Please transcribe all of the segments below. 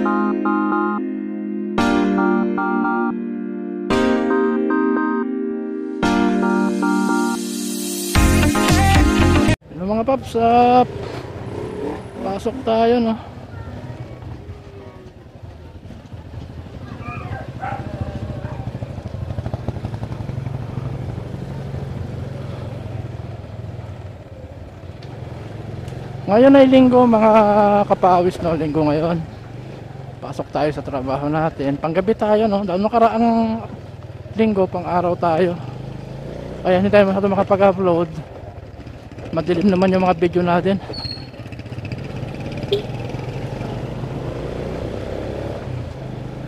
Ano mga paps, pasok tayo, no? Ngayon ay linggo mga kapawis, no? Linggo ngayon. Pasok tayo sa trabaho natin. Panggabi tayo, no? Dahil nakaraang linggo, pang araw tayo. Kaya hindi tayo masyado makapag-upload. Madilim naman yung mga video natin.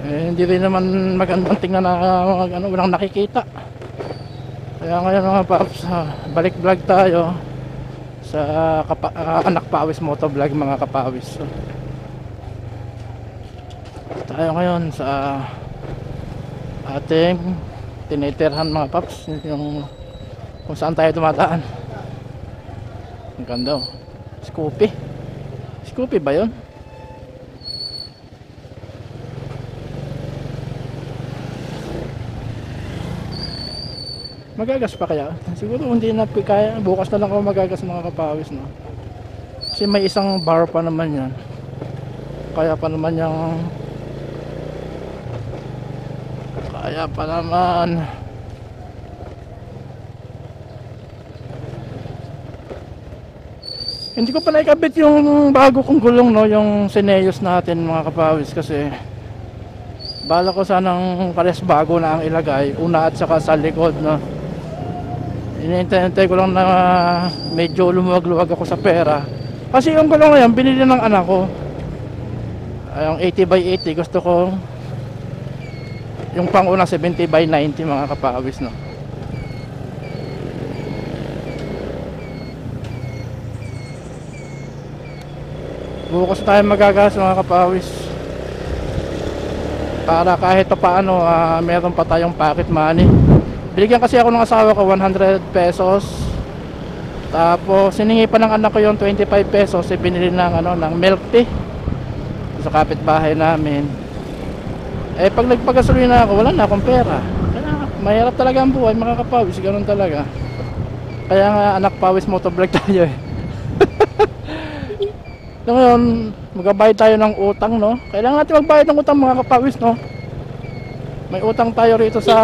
Hindi rin naman magandang tingnan na walang nakikita. Kaya ngayon mga paps, balik vlog tayo sa anak pawis motovlog mga kapawis. Tayo ngayon sa ating tiniterhan mga paps, yung kung saan tayo dumadaan. Ang ganda, oh. Scoopy. Scoopy ba yun? Magagas pa kaya? Siguro hindi na kaya. Bukas na lang ako magagas mga kapawis, no? Kasi may isang bar pa naman yan. Kaya pa naman yung hindi ko pa naikabit yung bago kong gulong, no? Yung Sineos natin mga kapawis. Kasi bala ko sanang pares bago na ang ilagay, una at saka sa likod, no? Inintay ko lang na medyo lumuwag-luwag ako sa pera. Kasi yung gulong na yan binili ng anak ko, yung 80x80. Gusto ko yung pang una 70x90 mga kapawis, no? Bukas tayo magagas mga kapawis, para kahit pa paano meron pa tayong pocket money. Binigyan kasi ako ng asawa ko 100 pesos. Tapos siningi pa ng anak ko yung 25 pesos, binili ng ng milk tea sa kapitbahay namin. Pag nagpagasolina ako, wala na akong pera. Kaya mahirap talaga ang buhay mga kapawis, ganoon talaga. Kaya nga anak pawis motovlog tayo, eh. So ngayon, magbabayad tayo ng utang, no? Kailangan natin magbayad ng utang mga kapawis, no? May utang tayo rito sa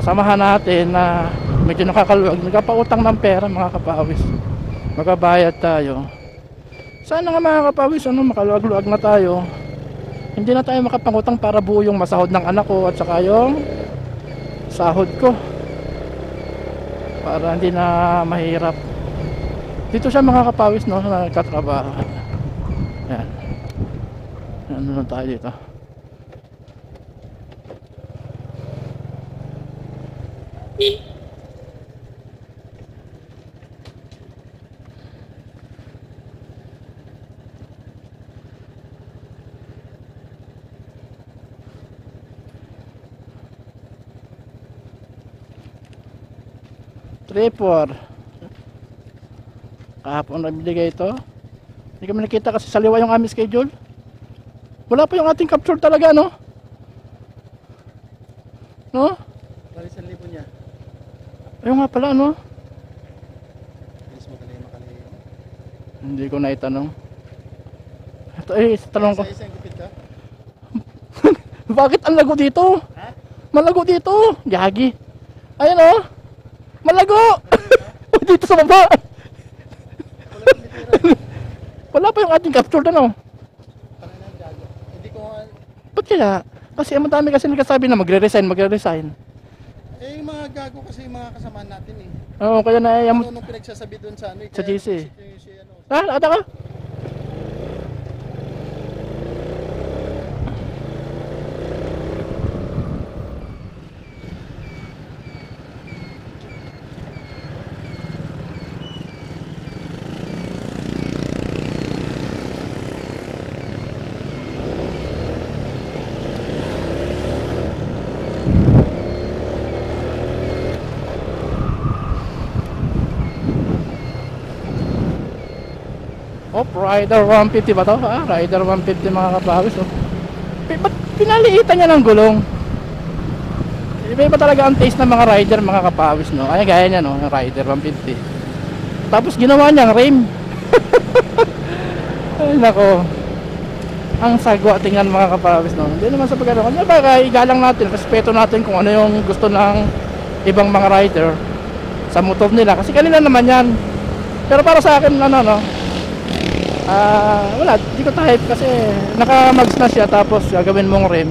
kasamahan natin na medyo nakakaluwag. Nagpapautang ng pera mga kapawis. Magbabayad tayo. Sana nga mga kapawis, makaluwag-luwag na tayo. Hindi na tayo makapangutang para buo yung masahod ng anak ko at saka yung sahod ko. Para hindi na mahirap. Dito siya mga kapawis, no, nagkatrabaho. Yan. Ano na tayo dito? Tripod. Kahapon na binigay ito. Hindi kami nakita kasi sa liwa yung aming schedule. Wala pa yung ating capture talaga, no? No? Bali 1,000 niya. Ayun nga pala, no? Bilis mo makali. Hindi ko na itanong. Ito tanong ko. Isa-isa gupit ka? Bakit ang lago dito? Ha? Malago dito. Gagi. Ayan, oh. Malago. Dito sa baba. Wala pa yung ating capture na, no? Hindi ko nga... Ba't kaya? Kasi madami kasi nagsasabi na magre-resign. Yung mga gago kasi yung mga kasamahan natin, eh. Oo, kaya na Nung pinagsasabi doon sa sa GC. Ano. Ata ka? Op. Rider 150 ba to? Rider 150 mga kapawis. Oh. Ba't pinaliitan niya ng gulong? Iba talaga ang taste ng mga rider mga kapawis, no? Ay, gaya niya, no? Yung Rider 150. Tapos ginawa niyang rim. Ay, nako. Ang sagwa tingnan mga kapawis, no? Hindi naman sa pagkano. Kanya ba, igalang natin, respeto natin kung ano yung gusto ng ibang mga rider sa motor nila. Kasi kanila naman yan. Pero para sa akin, ano, no? Wala, di ko type kasi naka-mags na siya tapos gagawin mong rim.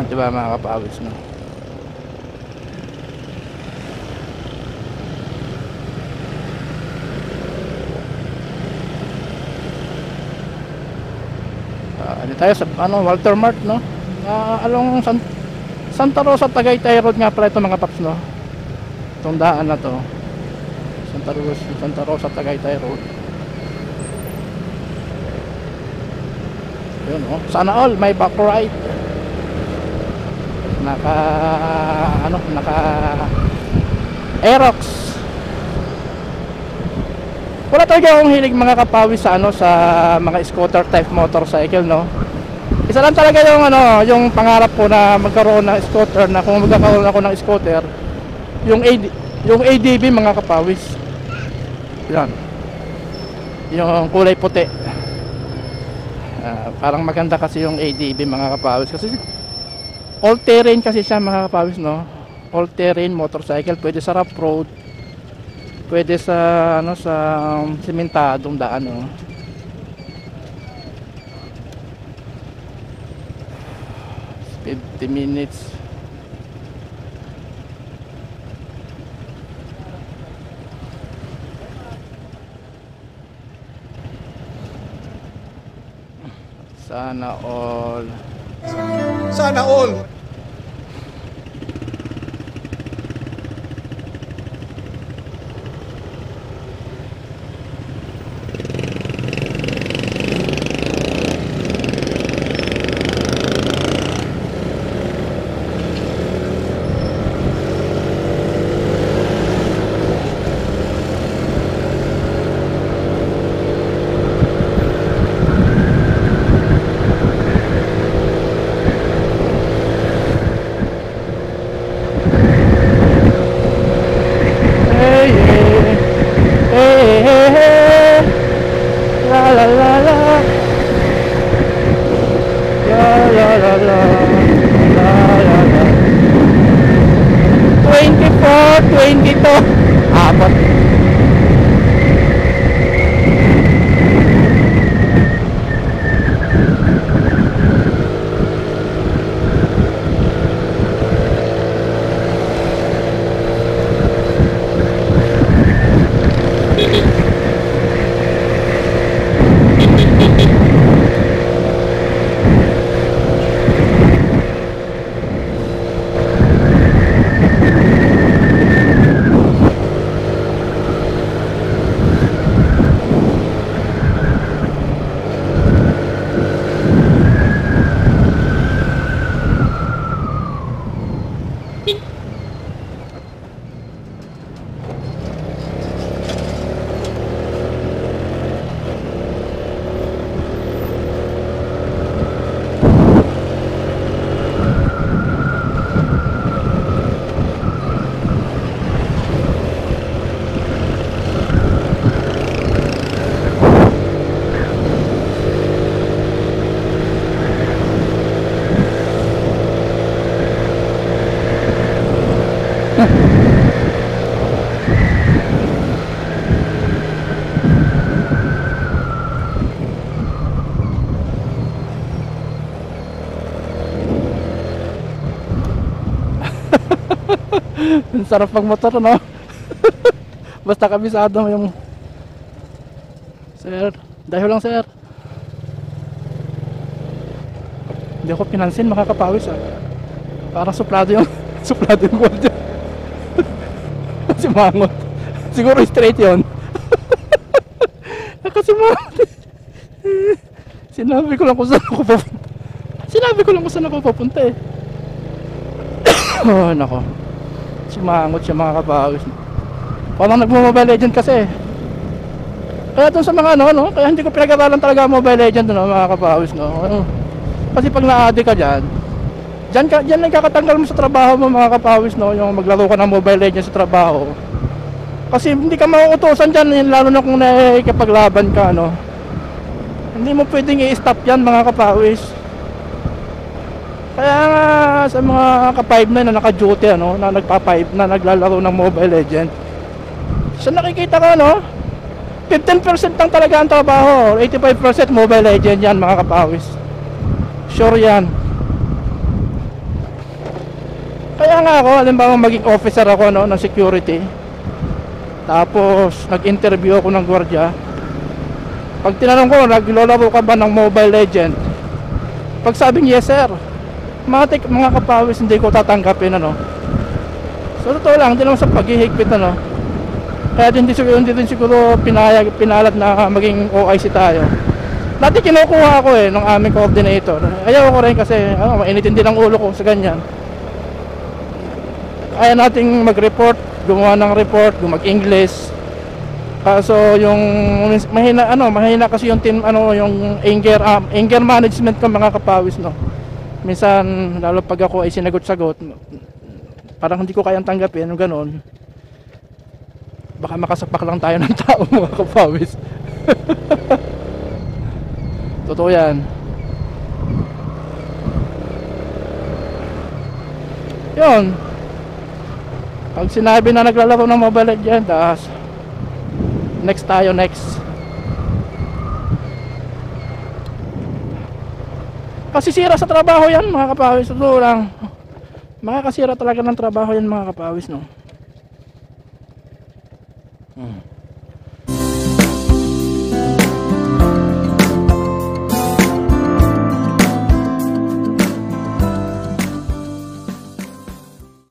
Diba mga kapawis, no? Ano tayo sa ano, Walter Mart, no? Along Santa Rosa Tagaytay Road nga pala ito mga paps, no? Itong daan na to Santa Rosa Tagaytay Road. Yun, oh. Sana all may back right. Naka Aerox. Wala talaga akong hilig mga kapawis sa sa mga scooter type motorcycle, no. Isa lang talaga yung yung pangarap ko na magkaroon ng scooter, na kung magkakaroon ako ng scooter, yung ADV mga kapawis. Yan. Yung kulay puti. Parang maganda kasi yung ADV mga kapawis kasi all terrain kasi siya mga kapawis, no? All terrain motorcycle, pwede sa rough road, pwede sa sa sementadong daan, no? Speed 50 minutes. Sana all. Sana all. Ang sarap pag motor, no? Basta kabisado mo yung... Sir, dahil lang sir. Hindi ako pinansin, makakapawis Parang suplado yung suplado yung gold dyan. Kasi mangot. Siguro straight yun. Kasi mangot. Sinabi ko lang kung saan ako papunta. Oh, nako. Simangot siya mga kapawis. Parang nagmo-Mobile Legend kasi. Kaya dun sa mga no, kaya hindi ko pinag-aralan talaga ang Mobile Legends, no, mga kapawis, no. Ano, kasi pag na-addict ka diyan nagkakatanggal mo sa trabaho mo, mga kapawis, no, yung maglaro ka ng Mobile Legends sa trabaho. Kasi hindi ka mauutosan diyan, lalo na kung nakikipaglaban ka, no. Hindi mo pwedeng i-stop yan, mga kapawis. Kaya nga sa mga ka-5 na naka-duty, ano, na nagpa-5 na naglalaro ng Mobile Legends, so nakikita ko, no, 15% lang talaga ang trabaho, 85% Mobile Legends yan, mga kapawis. Sure yan. Kaya nga ako, halimbawa maging officer ako, no, ng security, tapos nag-interview ako ng gwardiya. Pag tinanong ko, naglalaro ka ba ng Mobile Legends? Pag sabing yes sir, mga kapawis, hindi ko tatanggapin, ano. So totoo lang, hindi naman sa paghihigpit, ano. Kaya hindi din siguro pinalat na maging OIC tayo. Dati kinukuha ako ng aming coordinator. Ayaw ko rin kasi mainitin din ang ulo ko sa ganyan. Kaya nating mag-report, gumawa ng report, mag-English. Kaso yung mahina kasi yung team, yung anger management ko, mga kapawis, no. Minsan lalo pag ako ay sinagot-sagot, parang hindi ko kayang tanggapin, yung ganoon. Baka makasapak lang tayo ng tao, mga kapawis. Totoo yan. Yun, pag sinabi na naglalaro ng Mobile Legends, next tayo, next. Kasisira sa trabaho yan, mga kapawis. Totoo lang, makakasira talaga ng trabaho yan, mga kapawis, no.